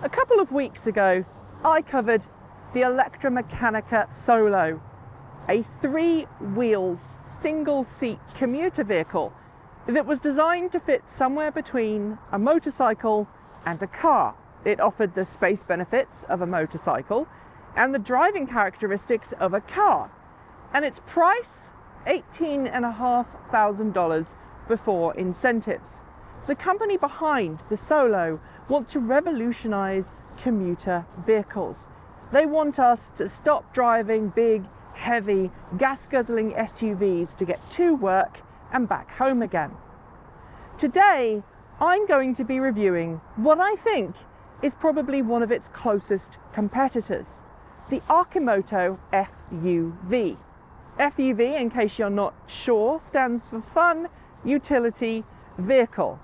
A couple of weeks ago, I covered the Electromechanica Solo, a three-wheeled, single-seat commuter vehicle that was designed to fit somewhere between a motorcycle and a car. It offered the space benefits of a motorcycle and the driving characteristics of a car. And its price, $18,500 before incentives. The company behind the Solo want to revolutionize commuter vehicles. They want us to stop driving big, heavy, gas-guzzling SUVs to get to work and back home again. Today, I'm going to be reviewing what I think is probably one of its closest competitors, the Arcimoto FUV. FUV, in case you're not sure, stands for Fun Utility Vehicle.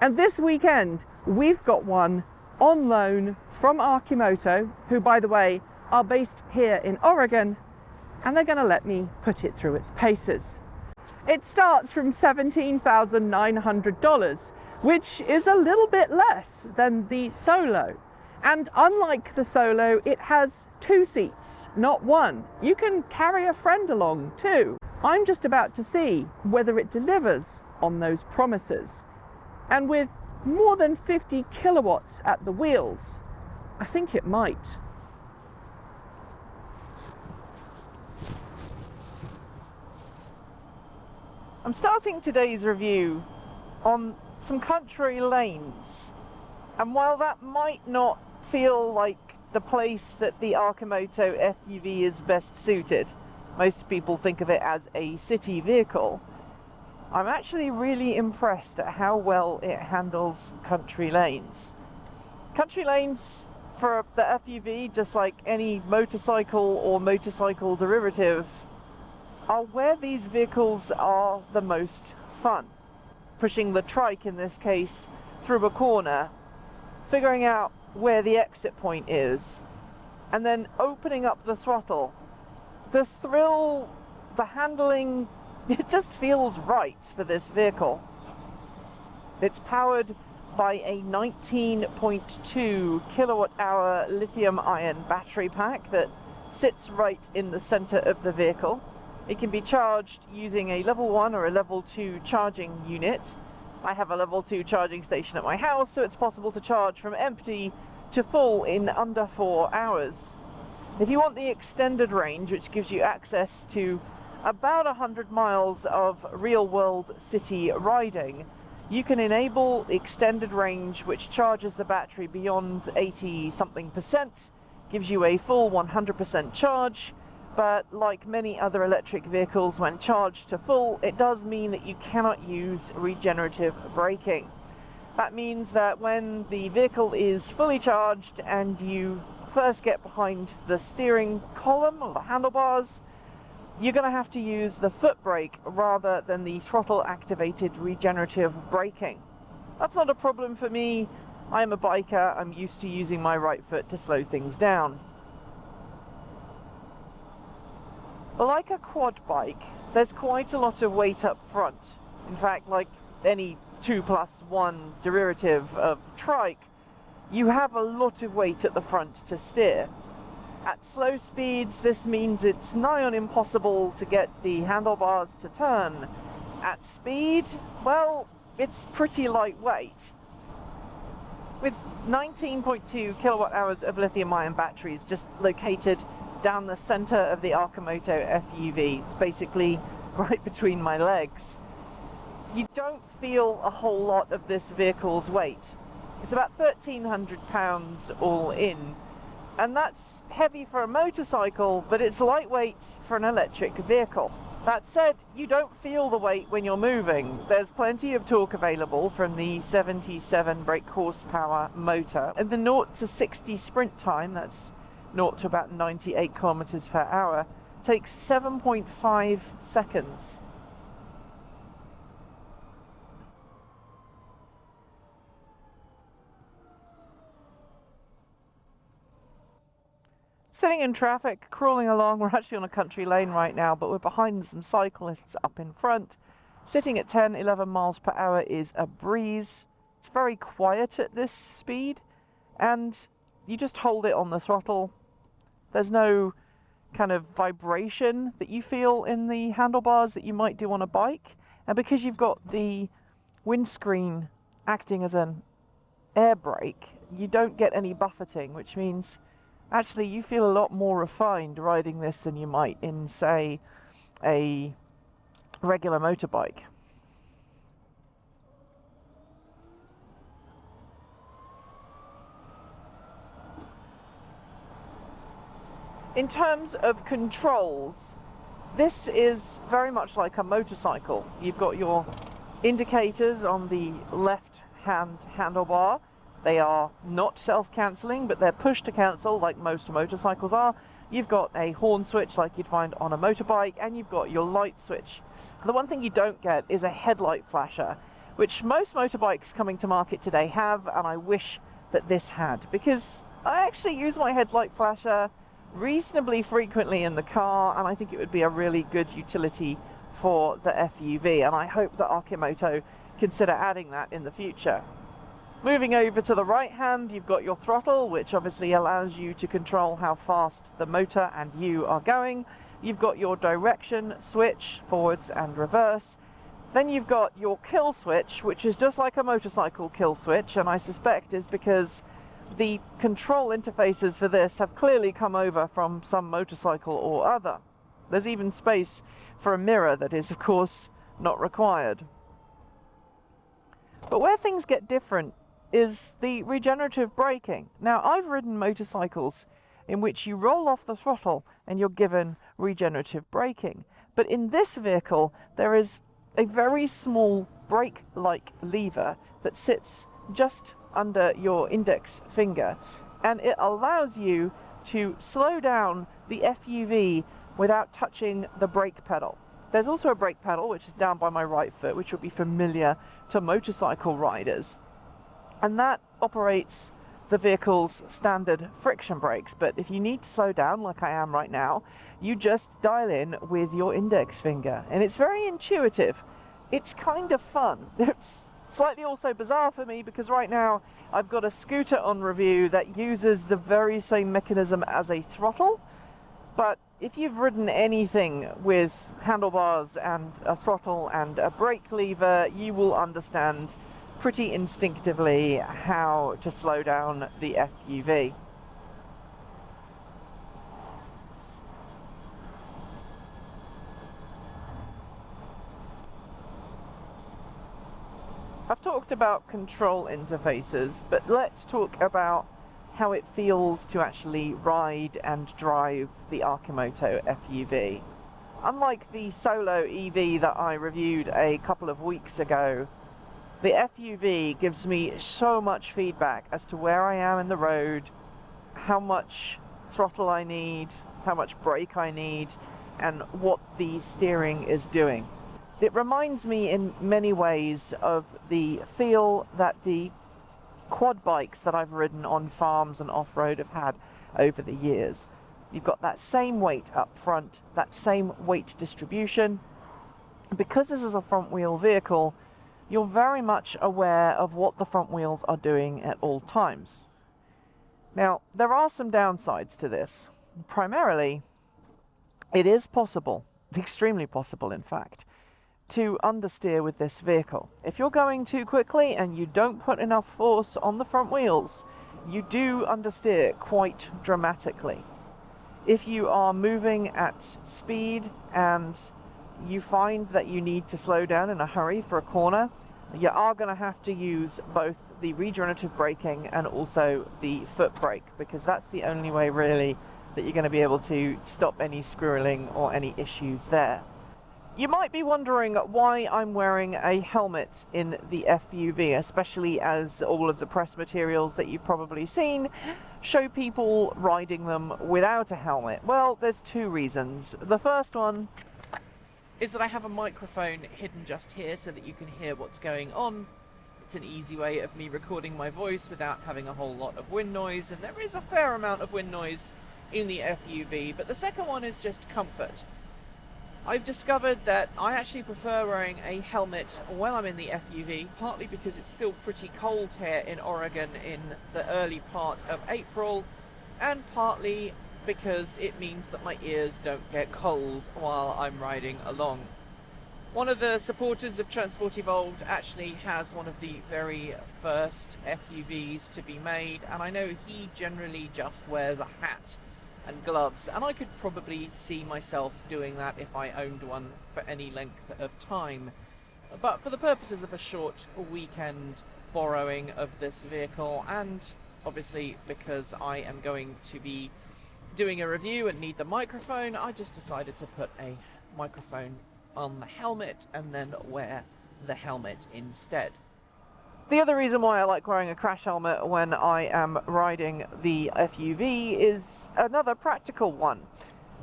And this weekend, we've got one on loan from Arcimoto, who, by the way, are based here in Oregon, and they're going to let me put it through its paces. It starts from $17,900, which is a little bit less than the Solo. And unlike the Solo, it has two seats, not one. You can carry a friend along too. I'm just about to see whether it delivers on those promises. And with more than 50 kilowatts at the wheels, I think it might. I'm starting today's review on some country lanes, and while that might not feel like the place that the Arcimoto FUV is best suited, most people think of it as a city vehicle, I'm actually really impressed at how well it handles country lanes. Country lanes for the FUV, just like any motorcycle or motorcycle derivative, are where these vehicles are the most fun. Pushing the Trike, in this case, through a corner, figuring out where the exit point is, and then opening up the throttle. The thrill, the handling, it just feels right for this vehicle. It's powered by a 19.2 kilowatt hour lithium ion battery pack that sits right in the center of the vehicle. It can be charged using a level 1 or a level 2 charging unit. I have a level 2 charging station at my house, so it's possible to charge from empty to full in under 4 hours. If you want the extended range, which gives you access to about 100 miles of real-world city riding, you can enable extended range, which charges the battery beyond 80-something%, gives you a full 100% charge, but like many other electric vehicles, when charged to full, it does mean that you cannot use regenerative braking. That means that when the vehicle is fully charged and you first get behind the steering column or the handlebars, you're going to have to use the foot brake rather than the throttle-activated regenerative braking. That's not a problem for me. I'm a biker. I'm used to using my right foot to slow things down. Like a quad bike, there's quite a lot of weight up front. In fact, like any 2+1 derivative of Trike, you have a lot of weight at the front to steer. At slow speeds, this means it's nigh on impossible to get the handlebars to turn. At speed, well, it's pretty lightweight. With 19.2 kilowatt hours of lithium-ion batteries just located down the center of the Arcimoto FUV, it's basically right between my legs, you don't feel a whole lot of this vehicle's weight. It's about 1,300 pounds all in, and that's heavy for a motorcycle, but it's lightweight for an electric vehicle. That said, you don't feel the weight when you're moving. There's plenty of torque available from the 77 brake horsepower motor, and the 0 to 60 sprint time, that's 0 to about 98 kilometers per hour, takes 7.5 seconds. Sitting in traffic, crawling along, we're actually on a country lane right now, but we're behind some cyclists up in front. Sitting at 10-11 miles per hour is a breeze. It's very quiet at this speed. and you just hold it on the throttle. There's no kind of vibration that you feel in the handlebars that you might do on a bike, and because you've got the windscreen acting as an air brake, you don't get any buffeting, which means actually you feel a lot more refined riding this than you might in, say, a regular motorbike. In terms of controls, this is very much like a motorcycle. You've got your indicators on the left-hand handlebar. They are not self-cancelling, but they're push to cancel like most motorcycles are. You've got a horn switch like you'd find on a motorbike, and you've got your light switch. The one thing you don't get is a headlight flasher, which most motorbikes coming to market today have, and I wish that this had, because I actually use my headlight flasher reasonably frequently in the car, and I think it would be a really good utility for the FUV, and I hope that Arcimoto consider adding that in the future. Moving over to the right hand, you've got your throttle, which obviously allows you to control how fast the motor and you are going. You've got your direction switch, forwards and reverse. Then you've got your kill switch, which is just like a motorcycle kill switch, and I suspect is because the control interfaces for this have clearly come over from some motorcycle or other. There's even space for a mirror that is, of course, not required. But where things get different is the regenerative braking. Now, I've ridden motorcycles in which you roll off the throttle and you're given regenerative braking. But in this vehicle, there is a very small brake-like lever that sits just under your index finger, and it allows you to slow down the FUV without touching the brake pedal. There's also a brake pedal which is down by my right foot, which will be familiar to motorcycle riders, and that operates the vehicle's standard friction brakes. But if you need to slow down like I am right now, you just dial in with your index finger, and it's very intuitive. It's kind of fun. It's slightly also bizarre for me because right now I've got a scooter on review that uses the very same mechanism as a throttle, but if you've ridden anything with handlebars and a throttle and a brake lever, you will understand pretty instinctively how to slow down the FUV. I've talked about control interfaces, but let's talk about how it feels to actually ride and drive the Arcimoto FUV. Unlike the Solo EV that I reviewed a couple of weeks ago, the FUV gives me so much feedback as to where I am in the road, how much throttle I need, how much brake I need, and what the steering is doing. It reminds me in many ways of the feel that the quad bikes that I've ridden on farms and off-road have had over the years. You've got that same weight up front, that same weight distribution. Because this is a front wheel vehicle, you're very much aware of what the front wheels are doing at all times. Now, there are some downsides to this. Primarily, it is possible, extremely possible in fact, to understeer with this vehicle. If you're going too quickly and you don't put enough force on the front wheels, you do understeer quite dramatically. If you are moving at speed and you find that you need to slow down in a hurry for a corner, you are going to have to use both the regenerative braking and also the foot brake, because that's the only way really that you're going to be able to stop any squirreling or any issues there. You might be wondering why I'm wearing a helmet in the FUV, especially as all of the press materials that you've probably seen show people riding them without a helmet. Well, there's two reasons. The first one is that I have a microphone hidden just here so that you can hear what's going on. It's an easy way of me recording my voice without having a whole lot of wind noise, and there is a fair amount of wind noise in the FUV. But the second one is just comfort. I've discovered that I actually prefer wearing a helmet when I'm in the FUV, partly because it's still pretty cold here in Oregon in the early part of April, and partly because it means that my ears don't get cold while I'm riding along. One of the supporters of Transport Evolved actually has one of the very first FUVs to be made, and I know he generally just wears a hat and gloves, and I could probably see myself doing that if I owned one for any length of time. But for the purposes of a short weekend borrowing of this vehicle, and obviously because I am going to be doing a review and need the microphone, I just decided to put a microphone on the helmet and then wear the helmet instead. The other reason why I like wearing a crash helmet when I am riding the FUV is another practical one.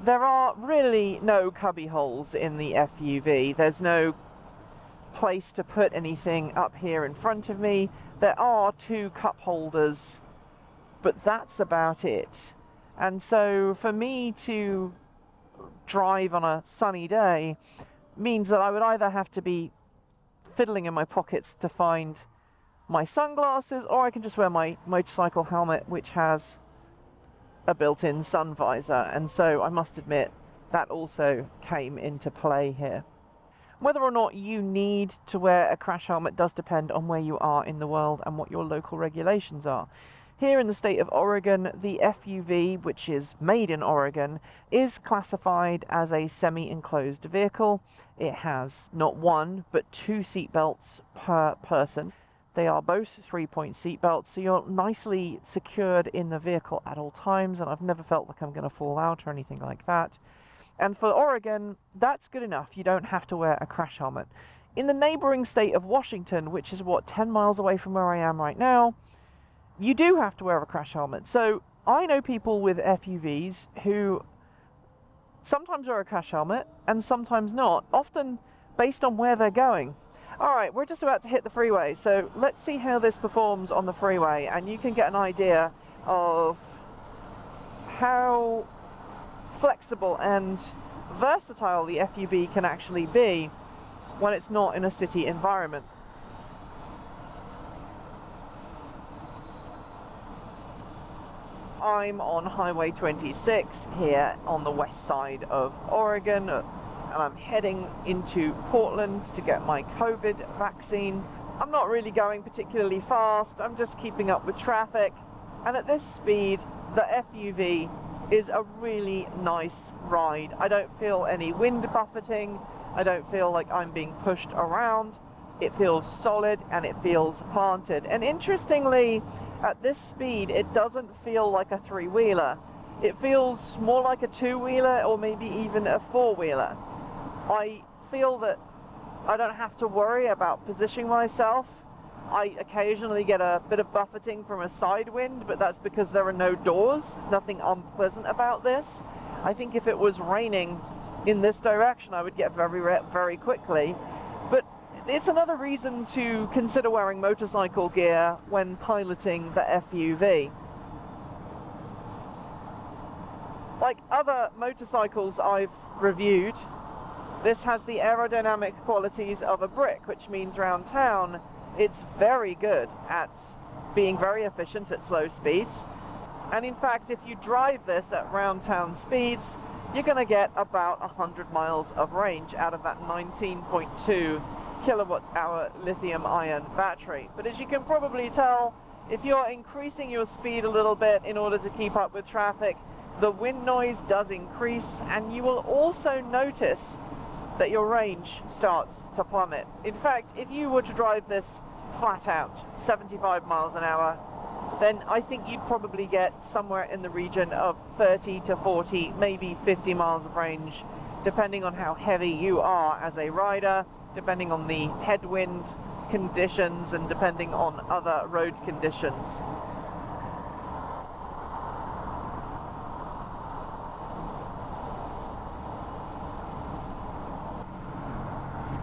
There are really no cubby holes in the FUV. There's no place to put anything up here in front of me. There are 2 cup holders, but that's about it. And so for me to drive on a sunny day means that I would either have to be fiddling in my pockets to find my sunglasses, or I can just wear my motorcycle helmet, which has a built-in sun visor, and so I must admit that also came into play here. Whether or not you need to wear a crash helmet does depend on where you are in the world and what your local regulations are. Here in the state of Oregon, the FUV, which is made in Oregon, is classified as a semi-enclosed vehicle. It has not 1, but 2 seat belts per person. They are both 3-point seat belts, so you're nicely secured in the vehicle at all times, and I've never felt like I'm going to fall out or anything like that. And for Oregon, that's good enough. You don't have to wear a crash helmet. In the neighboring state of Washington, which is, 10 miles away from where I am right now, you do have to wear a crash helmet. So I know people with FUVs who sometimes wear a crash helmet and sometimes not, often based on where they're going. Alright, we're just about to hit the freeway, so let's see how this performs on the freeway, and you can get an idea of how flexible and versatile the FUV can actually be when it's not in a city environment. I'm on Highway 26 here on the west side of Oregon, and I'm heading into Portland to get my COVID vaccine. I'm not really going particularly fast, I'm just keeping up with traffic, and at this speed the FUV is a really nice ride. I don't feel any wind buffeting, I don't feel like I'm being pushed around. It feels solid and it feels planted. And interestingly, at this speed, it doesn't feel like a 3-wheeler. It feels more like a 2-wheeler or maybe even a 4-wheeler. I feel that I don't have to worry about positioning myself. I occasionally get a bit of buffeting from a side wind, but that's because there are no doors. There's nothing unpleasant about this. I think if it was raining in this direction, I would get very quickly. But it's another reason to consider wearing motorcycle gear when piloting the FUV. Like other motorcycles I've reviewed, this has the aerodynamic qualities of a brick, which means around town it's very good at being very efficient at slow speeds. And in fact, if you drive this at round town speeds, you're going to get about 100 miles of range out of that 19.2 kilowatt-hour lithium-ion battery. But as you can probably tell, if you're increasing your speed a little bit in order to keep up with traffic, the wind noise does increase, and you will also notice that your range starts to plummet. In fact, if you were to drive this flat out, 75 miles an hour, then I think you'd probably get somewhere in the region of 30 to 40, maybe 50 miles of range, depending on how heavy you are as a rider, depending on the headwind conditions, and depending on other road conditions.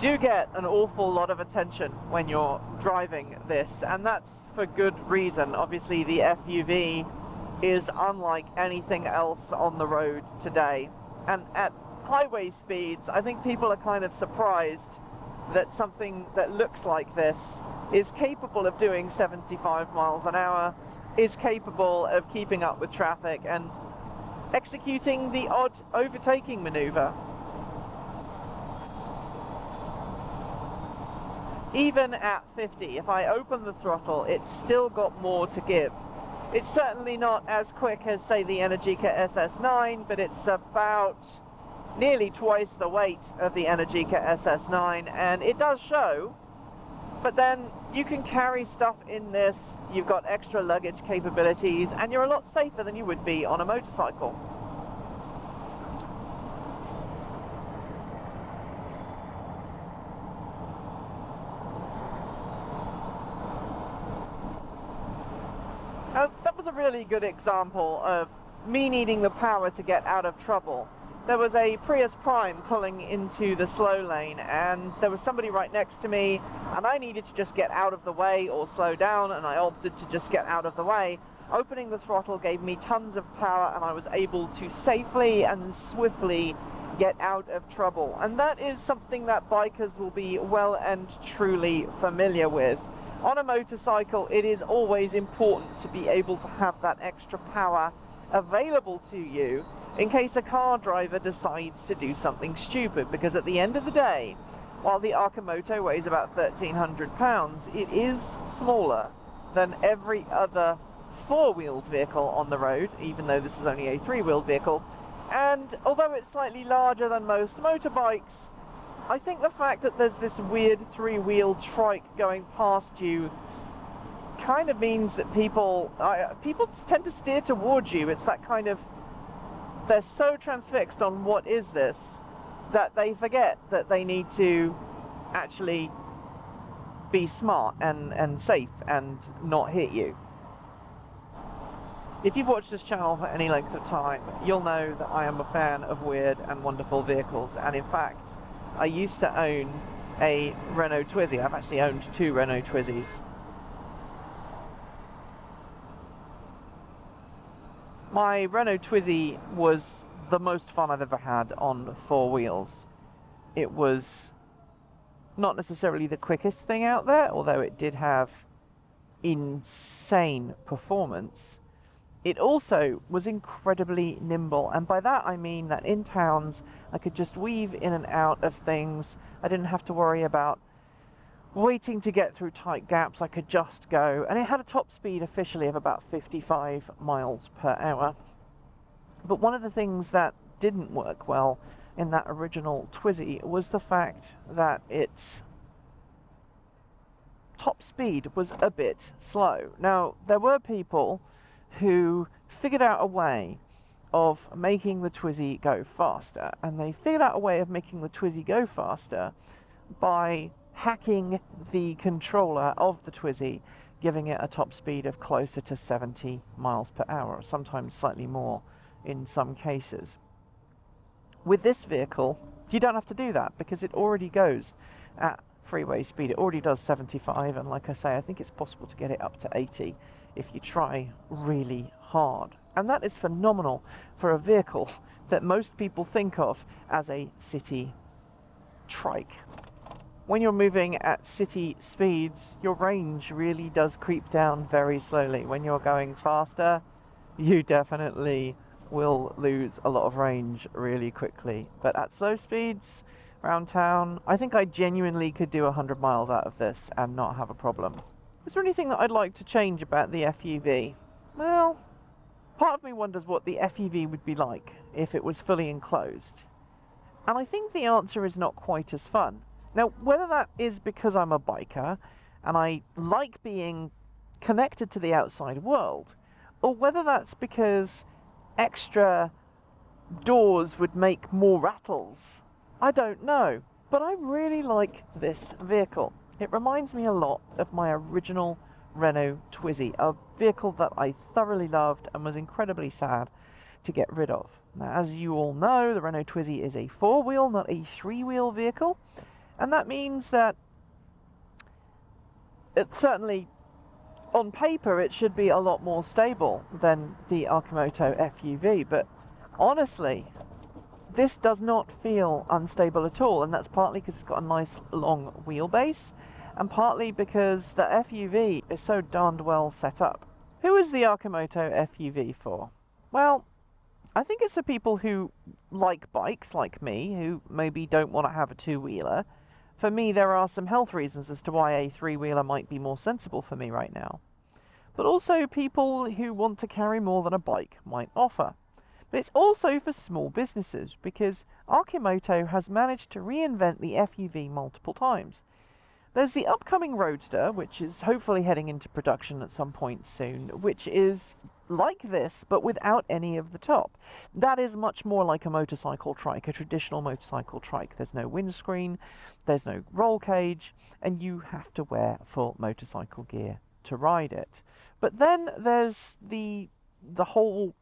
You do get an awful lot of attention when you're driving this, and that's for good reason. Obviously, the FUV is unlike anything else on the road today, and at highway speeds, I think people are kind of surprised that something that looks like this is capable of doing 75 miles an hour, is capable of keeping up with traffic and executing the odd overtaking maneuver. Even at 50, if I open the throttle, it's still got more to give. It's certainly not as quick as, say, the Energica SS9, but it's about nearly twice the weight of the Energica SS9, and it does show. But then you can carry stuff in this, you've got extra luggage capabilities, and you're a lot safer than you would be on a motorcycle. That was a really good example of me needing the power to get out of trouble. There was a Prius Prime pulling into the slow lane, and there was somebody right next to me, and I needed to just get out of the way or slow down, and I opted to just get out of the way. Opening the throttle gave me tons of power, and I was able to safely and swiftly get out of trouble. And that is something that bikers will be well and truly familiar with. On a motorcycle, it is always important to be able to have that extra power available to you in case a car driver decides to do something stupid, because at the end of the day, while the Arcimoto weighs about 1,300 pounds, it is smaller than every other four-wheeled vehicle on the road, even though this is only a three-wheeled vehicle. And although it's slightly larger than most motorbikes, I think the fact that there's this weird three-wheeled trike going past you kind of means that people tend to steer towards you. It's that kind of, they're so transfixed on what is this that they forget that they need to actually be smart and safe and not hit you. If you've watched this channel for any length of time, you'll know that I am a fan of weird and wonderful vehicles, and in fact I used to own a Renault Twizy. I've actually owned two Renault Twizys. My Renault Twizy was the most fun I've ever had on four wheels. It was not necessarily the quickest thing out there, although it did have insane performance. It also was incredibly nimble, and by that I mean that in towns I could just weave in and out of things. I didn't have to worry about waiting to get through tight gaps. I could just go, and it had a top speed officially of about 55 miles per hour. But one of the things that didn't work well in that original Twizy was the fact that its top speed was a bit slow. Now, there were people who figured out a way of making the Twizy go faster, and they figured out a way of making the Twizy go faster by hacking the controller of the Twizy, giving it a top speed of closer to 70 miles per hour, sometimes slightly more in some cases. With this vehicle, you don't have to do that because it already goes at freeway speed. It already does 75, and like I say, I think it's possible to get it up to 80 if you try really hard. And that is phenomenal for a vehicle that most people think of as a city trike. When you're moving at city speeds, your range really does creep down very slowly. When you're going faster, you definitely will lose a lot of range really quickly. But at slow speeds around town, I think I genuinely could do 100 miles out of this and not have a problem. Is there anything that I'd like to change about the FUV? Well, part of me wonders what the FUV would be like if it was fully enclosed. And I think the answer is not quite as fun. Now, whether that is because I'm a biker and I like being connected to the outside world, or whether that's because extra doors would make more rattles, I don't know. But I really like this vehicle. It reminds me a lot of my original Renault Twizy, a vehicle that I thoroughly loved and was incredibly sad to get rid of. Now, as you all know, the Renault Twizy is a four-wheel, not a three-wheel vehicle, and that means that it certainly, on paper, it should be a lot more stable than the Arcimoto FUV, but honestly, this does not feel unstable at all, and that's partly because it's got a nice long wheelbase, and partly because the FUV is so darned well set up. Who is the Arcimoto FUV for? Well, I think it's for people who like bikes, like me, who maybe don't want to have a two-wheeler. For me, there are some health reasons as to why a three-wheeler might be more sensible for me right now. But also people who want to carry more than a bike might offer. But it's also for small businesses, because Arcimoto has managed to reinvent the FUV multiple times. There's the upcoming Roadster, which is hopefully heading into production at some point soon, which is like this, but without any of the top. That is much more like a motorcycle trike, a traditional motorcycle trike. There's no windscreen, there's no roll cage, and you have to wear full motorcycle gear to ride it. But then there's the whole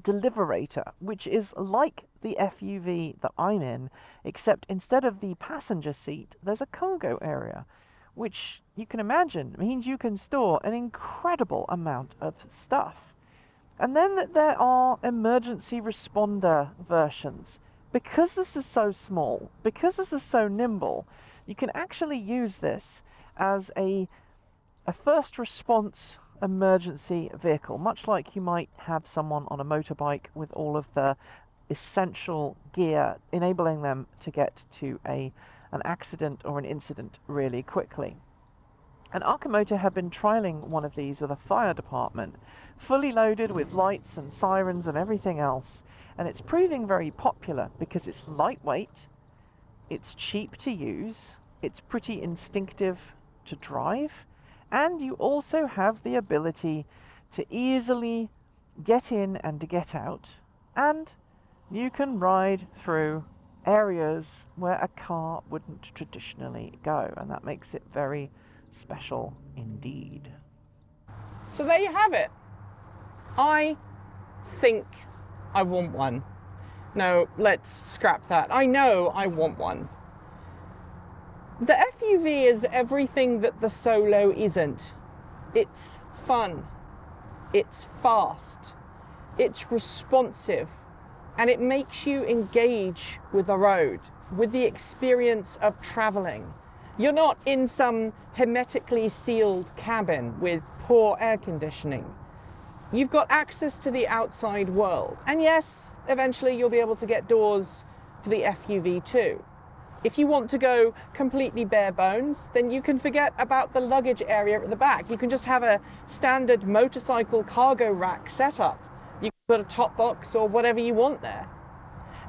Deliverator, which is like the FUV that I'm in, except instead of the passenger seat, there's a cargo area, which you can imagine means you can store an incredible amount of stuff. And then there are emergency responder versions. Because this is so small, because this is so nimble, you can actually use this as a first response emergency vehicle, much like you might have someone on a motorbike with all of the essential gear enabling them to get to an accident or an incident really quickly. And Arcimoto have been trialing one of these with a fire department, fully loaded with lights and sirens and everything else, and it's proving very popular because it's lightweight, it's cheap to use, it's pretty instinctive to drive, and you also have the ability to easily get in and to get out, and you can ride through areas where a car wouldn't traditionally go, and that makes it very special indeed. So there you have it. I think I want one. No, let's scrap that. I know I want one. The FUV is everything that the Solo isn't. It's fun, it's fast, it's responsive, and it makes you engage with the road, with the experience of traveling. You're not in some hermetically sealed cabin with poor air conditioning. You've got access to the outside world. And yes, eventually you'll be able to get doors for the FUV too. If you want to go completely bare bones, then you can forget about the luggage area at the back. You can just have a standard motorcycle cargo rack setup. You can put a top box or whatever you want there.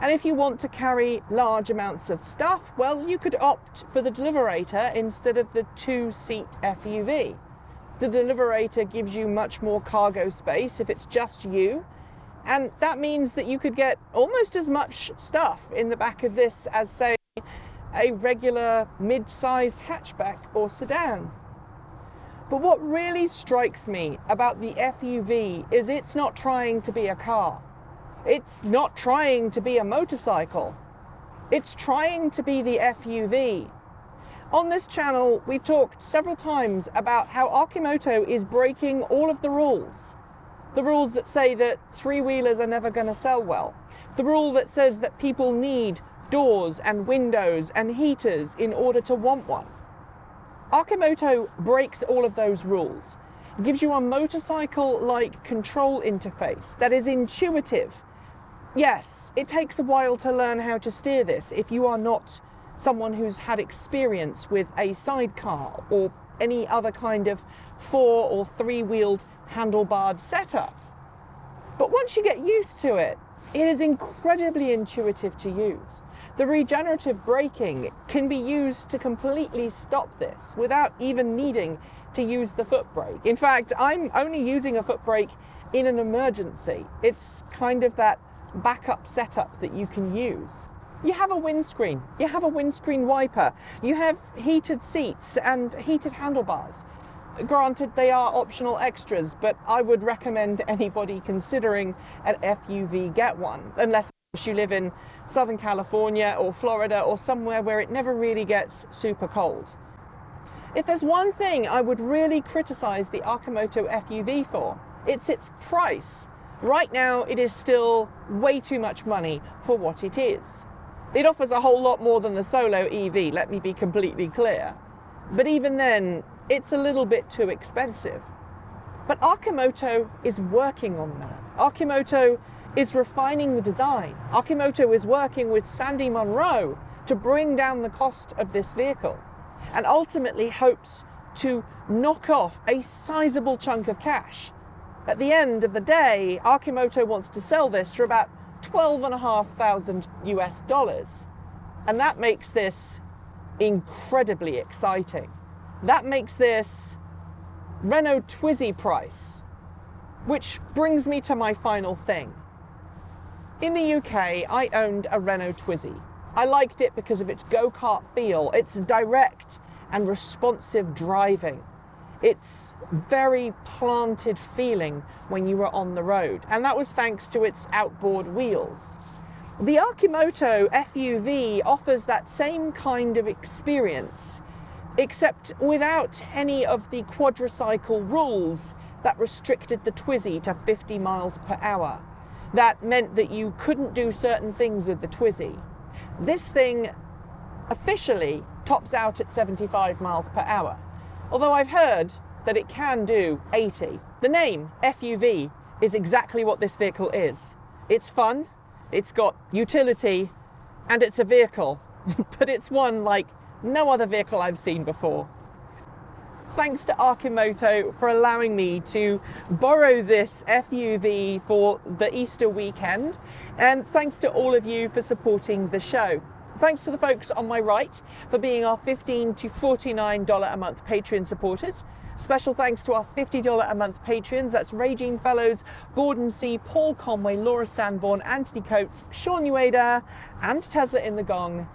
And if you want to carry large amounts of stuff, well, you could opt for the Deliverator instead of the two-seat FUV. The Deliverator gives you much more cargo space if it's just you, and that means that you could get almost as much stuff in the back of this as, say, a regular mid-sized hatchback or sedan. But what really strikes me about the FUV is it's not trying to be a car. It's not trying to be a motorcycle. It's trying to be the FUV. On this channel, we've talked several times about how Arcimoto is breaking all of the rules. The rules that say that three-wheelers are never going to sell well. The rule that says that people need doors and windows and heaters in order to want one. Arcimoto breaks all of those rules. It gives you a motorcycle-like control interface that is intuitive. Yes, it takes a while to learn how to steer this if you are not someone who's had experience with a sidecar or any other kind of four or three-wheeled handlebarred setup. But once you get used to it, it is incredibly intuitive to use. The regenerative braking can be used to completely stop this without even needing to use the foot brake. In fact, I'm only using a foot brake in an emergency. It's kind of that backup setup that you can use. You have a windscreen, you have a windscreen wiper, you have heated seats and heated handlebars. Granted, they are optional extras, but I would recommend anybody considering an FUV get one, unless you live in Southern California or Florida or somewhere where it never really gets super cold. If there's one thing I would really criticize the Arcimoto FUV for, it's its price. Right now, it is still way too much money for what it is. It offers a whole lot more than the Solo EV, let me be completely clear. But even then, it's a little bit too expensive. But Arcimoto is working on that. Arcimoto is refining the design. Arcimoto is working with Sandy Munro to bring down the cost of this vehicle, and ultimately hopes to knock off a sizable chunk of cash. At the end of the day, Arcimoto wants to sell this for about $12,500 US. And that makes this incredibly exciting. That makes this Renault Twizy price, which brings me to my final thing. In the UK, I owned a Renault Twizy. I liked it because of its go-kart feel, its direct and responsive driving, its very planted feeling when you were on the road, and that was thanks to its outboard wheels. The Arcimoto FUV offers that same kind of experience, except without any of the quadricycle rules that restricted the Twizy to 50 miles per hour. That meant that you couldn't do certain things with the Twizy. This thing officially tops out at 75 miles per hour, although I've heard that it can do 80. The name FUV is exactly what this vehicle is. It's fun, it's got utility, and it's a vehicle, but it's one like no other vehicle I've seen before. Thanks to Arcimoto for allowing me to borrow this FUV for the Easter weekend, and thanks to all of you for supporting the show. Thanks to the folks on my right for being our $15 to $49 a month Patreon supporters. Special thanks to our $50 a month patrons, that's Raging Fellows, Gordon C, Paul Conway, Laura Sanborn, Anthony Coates, Sean Ueda, and Tesla in the Gong.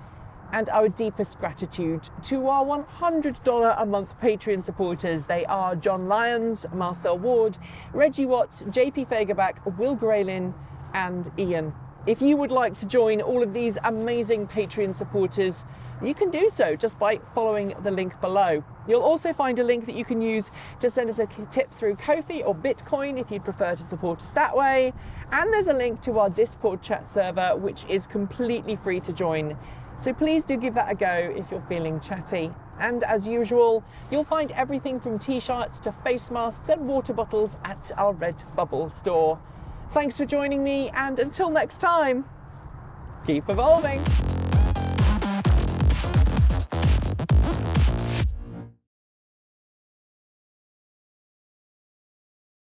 And our deepest gratitude to our $100 a month Patreon supporters. They are John Lyons, Marcel Ward, Reggie Watts, JP Fagerback, Will Graylin, and Ian. If you would like to join all of these amazing Patreon supporters, you can do so just by following the link below. You'll also find a link that you can use to send us a tip through Ko-fi or Bitcoin if you'd prefer to support us that way. And there's a link to our Discord chat server, which is completely free to join. So please do give that a go if you're feeling chatty. And as usual, you'll find everything from t-shirts to face masks and water bottles at our Redbubble store. Thanks for joining me, and until next time, keep evolving.